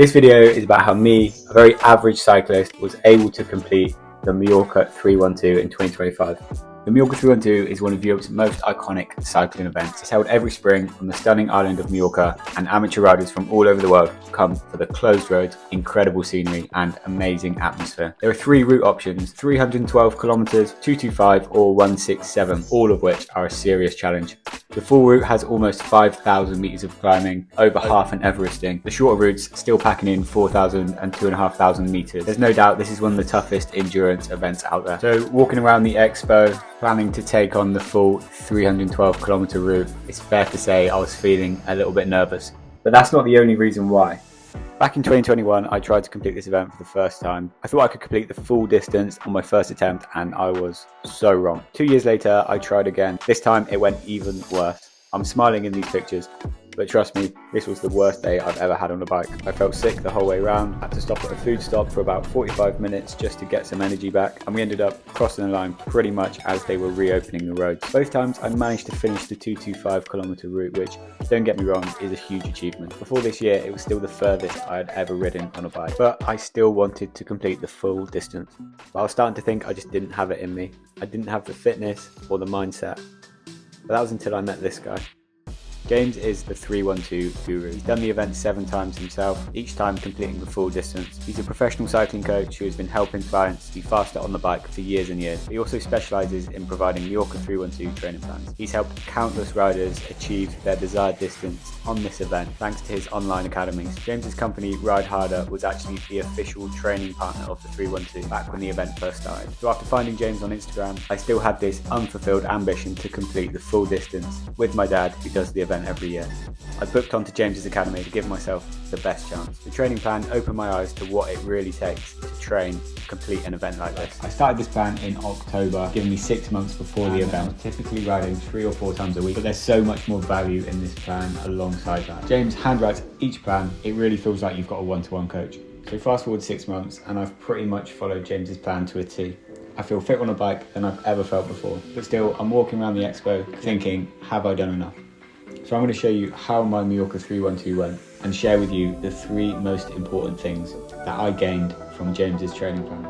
This video is about how me, a very average cyclist, was able to complete the Mallorca 312 in 2025. The Mallorca 312 is one of Europe's most iconic cycling events. It's held every spring on the stunning island of Mallorca, and amateur riders from all over the world come for the closed roads, incredible scenery and amazing atmosphere. There are three route options: 312 kilometers, 225 or 167, all of which are a serious challenge. The full route has almost 5,000 meters of climbing, over half an Everesting. The shorter routes still packing in 4,000 and 2,500 meters. There's no doubt this is one of the toughest endurance events out there. So walking around the expo, planning to take on the full 312 kilometer route, it's fair to say I was feeling a little bit nervous. But that's not the only reason why. Back in 2021, I tried to complete this event for the first time. I thought I could complete the full distance on my first attempt, and I was so wrong. 2 years later, I tried again. This time it went even worse. I'm smiling in these pictures, but trust me, this was the worst day I've ever had on a bike. I felt sick the whole way around, had to stop at a food stop for about 45 minutes just to get some energy back, and we ended up crossing the line pretty much as they were reopening the roads. Both times I managed to finish the 225 kilometer route, which, don't get me wrong, is a huge achievement. Before this year, it was still the furthest I had ever ridden on a bike, but I still wanted to complete the full distance. But I was starting to think I just didn't have it in me. I didn't have the fitness or the mindset. But that was until I met this guy. James is the 312 guru. He's done the event 7 times himself, each time completing the full distance. He's a professional cycling coach who has been helping clients be faster on the bike for years and years. He also specialises in providing Mallorca 312 training plans. He's helped countless riders achieve their desired distance on this event thanks to his online academies. James's company Ride Harder was actually the official training partner of the 312 back when the event first started. So after finding James on Instagram, I still had this unfulfilled ambition to complete the full distance with my dad, who does the event every year. I booked onto James's academy to give myself the best chance. The training plan opened my eyes to what it really takes to train to complete an event like this. I started this plan in October, giving me 6 months before the event, typically riding 3 or 4 times a week, but there's so much more value in this plan alongside that. James handwrites each plan. It really feels like you've got a one-to-one coach. So fast forward 6 months and I've pretty much followed James's plan to a T. I feel fit on a bike than I've ever felt before, but still I'm walking around the expo thinking, have I done enough? So I'm going to show you how my Mallorca 312 went and share with you the 3 most important things that I gained from James's training plan.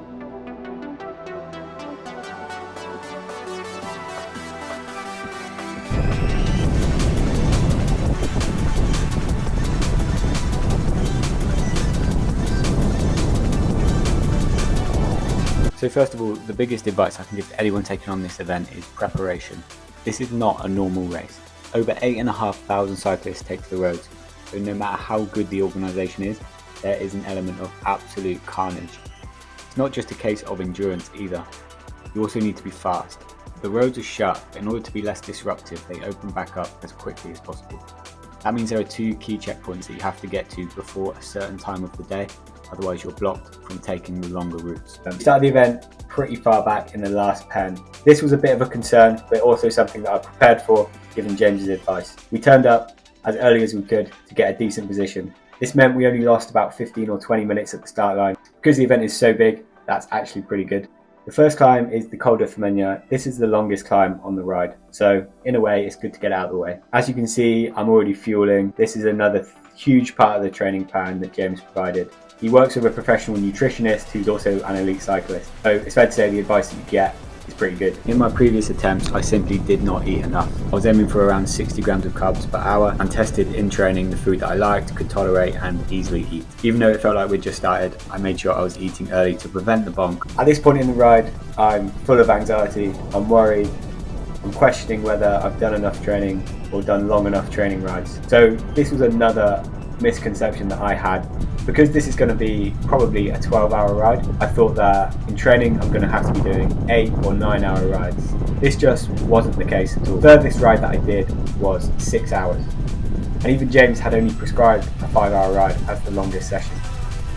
So first of all, the biggest advice I can give to anyone taking on this event is preparation. This is not a normal race. Over 8,500 cyclists take to the roads, so no matter how good the organisation is, there is an element of absolute carnage. It's not just a case of endurance either, you also need to be fast. The roads are shut, but in order to be less disruptive, they open back up as quickly as possible. That means there are 2 key checkpoints that you have to get to before a certain time of the day, otherwise you're blocked from taking the longer routes. We started the event pretty far back in the last pen. This was a bit of a concern, but also something that I prepared for, given James's advice. We turned up as early as we could to get a decent position. This meant we only lost about 15 or 20 minutes at the start line. Because the event is so big, that's actually pretty good. The first climb is the Col de Femenia. This is the longest climb on the ride, so in a way it's good to get out of the way. As you can see, I'm already fueling. This is another huge part of the training plan that James provided. He works with a professional nutritionist who's also an elite cyclist, so it's fair to say the advice that you get is pretty good. In my previous attempts, I simply did not eat enough. I was aiming for around 60 grams of carbs per hour and tested in training the food that I liked, could tolerate and easily eat. Even though it felt like we'd just started, I made sure I was eating early to prevent the bonk. At this point in the ride, I'm full of anxiety, I'm worried, I'm questioning whether I've done enough training or done long enough training rides. So this was another misconception that I had. Because this is going to be probably a 12-hour ride, I thought that in training I'm going to have to be doing 8 or 9-hour rides. This just wasn't the case at all. The furthest ride that I did was 6 hours. And even James had only prescribed a 5-hour ride as the longest session.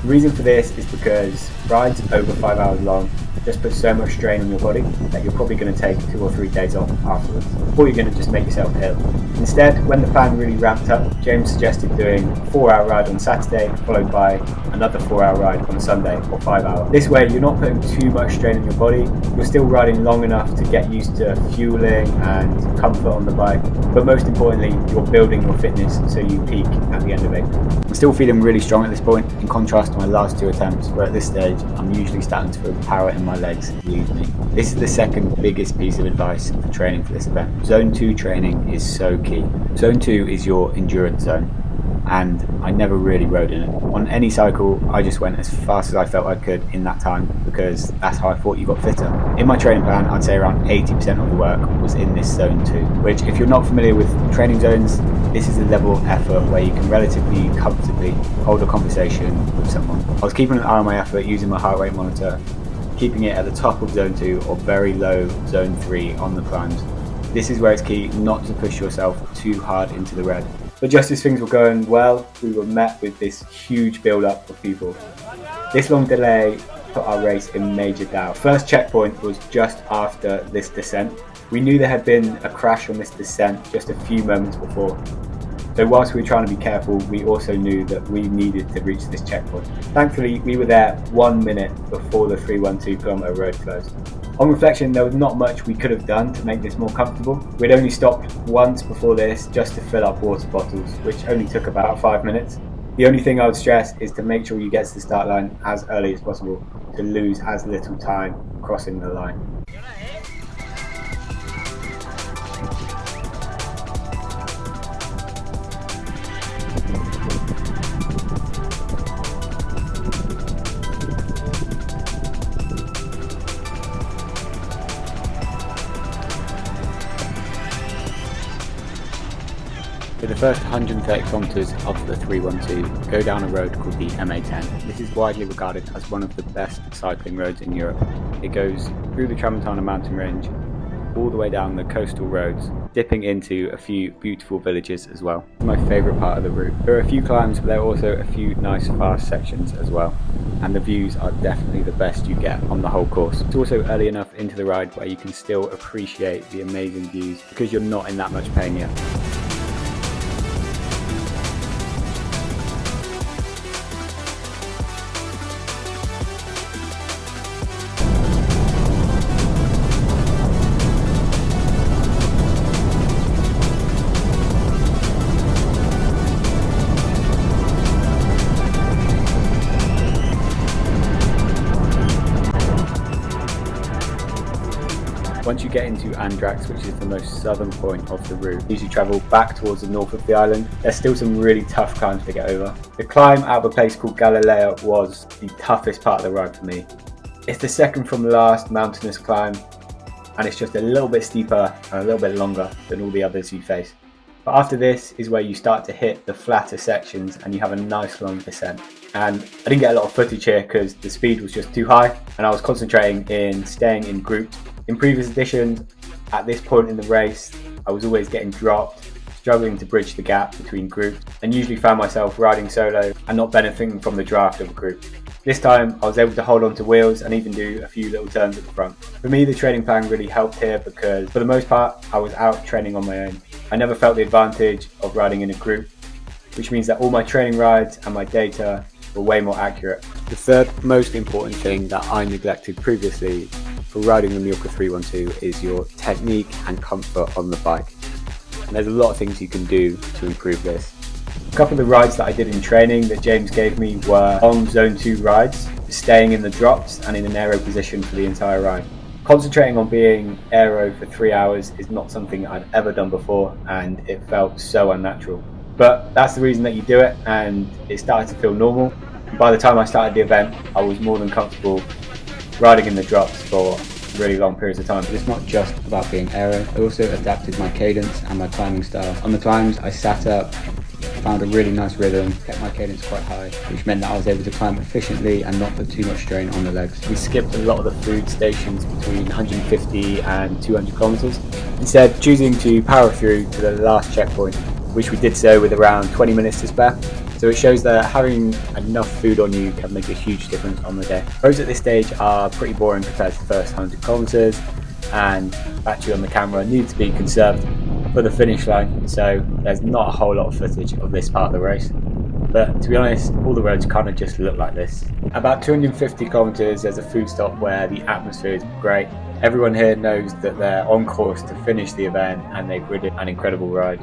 The reason for this is because rides over 5 hours long just put so much strain on your body that you're probably going to take 2 or 3 days off afterwards, or you're going to just make yourself ill. Instead, when the plan really ramped up, James suggested doing a 4-hour ride on Saturday, followed by another 4-hour ride on Sunday, or 5 hours. This way, you're not putting too much strain on your body, you're still riding long enough to get used to fueling and comfort on the bike, but most importantly, you're building your fitness so you peak at the end of April. I'm still feeling really strong at this point, in contrast to my last 2 attempts, where at this stage, I'm usually starting to feel power in my legs leave me. This is the second biggest piece of advice for training for this event. Zone 2 training is so key. Zone 2 is your endurance zone, and I never really rode in it. On any cycle, I just went as fast as I felt I could in that time, because that's how I thought you got fitter. In my training plan, I'd say around 80% of the work was in this zone 2, which, if you're not familiar with training zones, this is a level of effort where you can relatively comfortably hold a conversation with someone. I was keeping an eye on my effort using my heart rate monitor, keeping it at the top of zone 2 or very low zone 3 on the climbs. This is where it's key not to push yourself too hard into the red. But just as things were going well, we were met with this huge build-up of people. This long delay put our race in major doubt. First checkpoint was just after this descent. We knew there had been a crash on this descent just a few moments before. So whilst we were trying to be careful, we also knew that we needed to reach this checkpoint. Thankfully, we were there 1 minute before the 312 kilometer road closed. On reflection, there was not much we could have done to make this more comfortable. We'd only stopped once before this just to fill up water bottles, which only took about 5 minutes. The only thing I would stress is to make sure you get to the start line as early as possible to lose as little time crossing the line. For the first 130 kilometres of the 312, go down a road called the MA10. This is widely regarded as one of the best cycling roads in Europe. It goes through the Tramontana mountain range, all the way down the coastal roads, dipping into a few beautiful villages as well. It's my favourite part of the route. There are a few climbs, but there are also a few nice fast sections as well. And the views are definitely the best you get on the whole course. It's also early enough into the ride where you can still appreciate the amazing views because you're not in that much pain yet. Once you get into Andrax, which is the most southern point of the route, as you travel back towards the north of the island, there's still some really tough climbs to get over. The climb out of a place called Galilea was the toughest part of the ride for me. It's the second from last mountainous climb, and it's just a little bit steeper and a little bit longer than all the others you face. But after this is where you start to hit the flatter sections and you have a nice long descent. And I didn't get a lot of footage here because the speed was just too high and I was concentrating in staying in groups. In previous editions, at this point in the race, I was always getting dropped, struggling to bridge the gap between groups, and usually found myself riding solo and not benefiting from the draft of a group. This time, I was able to hold on to wheels and even do a few little turns at the front. For me, the training plan really helped here because, for the most part, I was out training on my own. I never felt the advantage of riding in a group, which means that all my training rides and my data were way more accurate. The third most important thing that I neglected previously for riding the Mallorca 312 is your technique and comfort on the bike. And there's a lot of things you can do to improve this. A couple of the rides that I did in training that James gave me were long zone 2 rides, staying in the drops and in an aero position for the entire ride. Concentrating on being aero for 3 hours is not something I'd ever done before and it felt so unnatural. But that's the reason that you do it and it started to feel normal. And by the time I started the event, I was more than comfortable riding in the drops for really long periods of time. But it's not just about being aero. I also adapted my cadence and my climbing style. On the climbs, I sat up, found a really nice rhythm, kept my cadence quite high, which meant that I was able to climb efficiently and not put too much strain on the legs. We skipped a lot of the food stations between 150 and 200 kilometers, instead choosing to power through to the last checkpoint which we did so with around 20 minutes to spare. So it shows that having enough food on you can make a huge difference on the day. Roads at this stage are pretty boring compared to the first 100 kilometers, and battery on the camera needs to be conserved for the finish line, so there's not a whole lot of footage of this part of the race. But to be honest, all the roads kind of just look like this. About 250 kilometers, there's a food stop where the atmosphere is great. Everyone here knows that they're on course to finish the event, and they've ridden an incredible ride.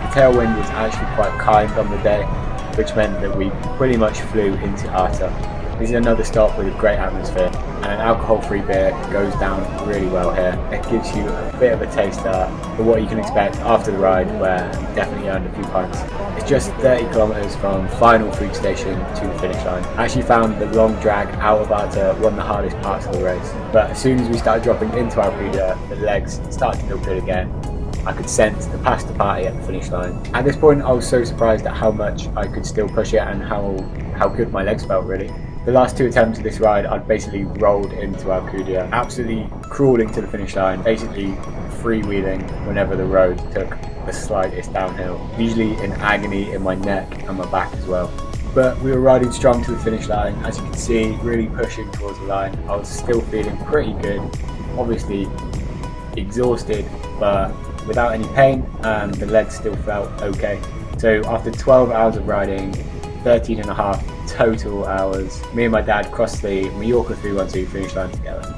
The tailwind was actually quite kind on the day, which meant that we pretty much flew into Arta. This is another stop with a great atmosphere, and an alcohol-free beer goes down really well here. It gives you a bit of a taster for what you can expect after the ride, where you definitely earned a few pints. It's just 30 kilometers from final food station to the finish line. I actually found the long drag out of Arta one of the hardest parts of the race, but as soon as we started dropping into Arta, the legs started to feel good again. I could sense the Arta Party at the finish line. At this point, I was so surprised at how much I could still push it and how good my legs felt, really. The last two attempts of this ride, I'd basically rolled into Alcudia, absolutely crawling to the finish line, basically freewheeling whenever the road took the slightest downhill, usually in agony in my neck and my back as well. But we were riding strong to the finish line, as you can see, really pushing towards the line. I was still feeling pretty good, obviously exhausted, but without any pain, and the legs still felt okay. So after 12 hours of riding, 13 and a half total hours, me and my dad crossed the Mallorca 312 finish line together.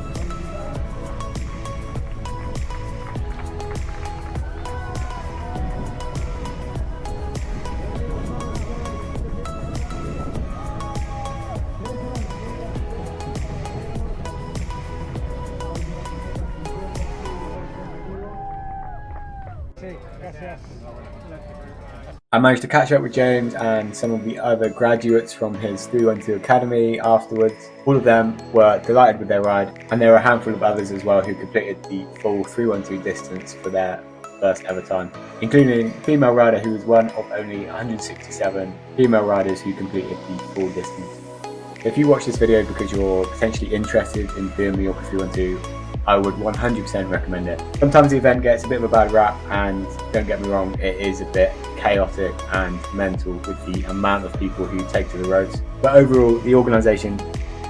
I managed to catch up with James and some of the other graduates from his 312 Academy afterwards. All of them were delighted with their ride, and there were a handful of others as well who completed the full 312 distance for their first ever time, including a female rider who was one of only 167 female riders who completed the full distance. If you watch this video because you're potentially interested in doing the Mallorca 312, I would 100% recommend it. Sometimes the event gets a bit of a bad rap, and don't get me wrong, it is a bit chaotic and mental with the amount of people who take to the roads. But overall, the organisation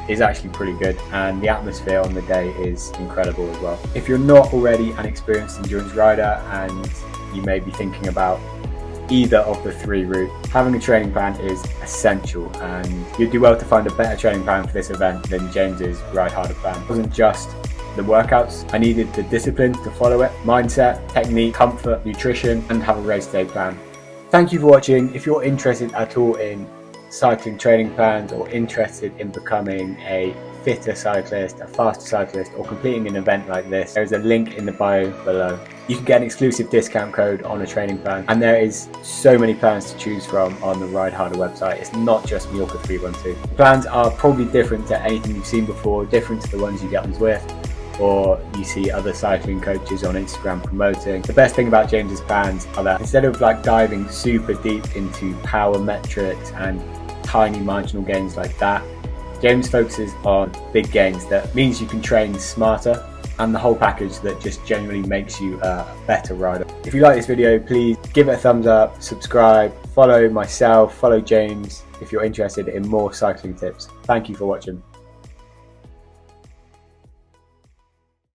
is actually pretty good, and the atmosphere on the day is incredible as well. If you're not already an experienced endurance rider and you may be thinking about either of the three routes, having a training plan is essential, and you'd do well to find a better training plan for this event than James's Ride Harder plan. It wasn't just the workouts, I needed the discipline to follow it, mindset, technique, comfort, nutrition, and have a race day plan. Thank you for watching. If you're interested at all in cycling training plans, or interested in becoming a fitter cyclist, a faster cyclist, or completing an event like this, there is a link in the bio below. You can get an exclusive discount code on a training plan, and there is so many plans to choose from on the Ride Harder website. It's not just Mallorca 312. The plans are probably different to anything you've seen before, different to the ones you get on Zwift, or you see other cycling coaches on Instagram promoting. The best thing about James's plans are that instead of like diving super deep into power metrics and tiny marginal gains like that, James focuses on big gains. That means you can train smarter, and the whole package that just genuinely makes you a better rider. If you like this video, please give it a thumbs up, subscribe, follow myself, follow James if you're interested in more cycling tips. Thank you for watching.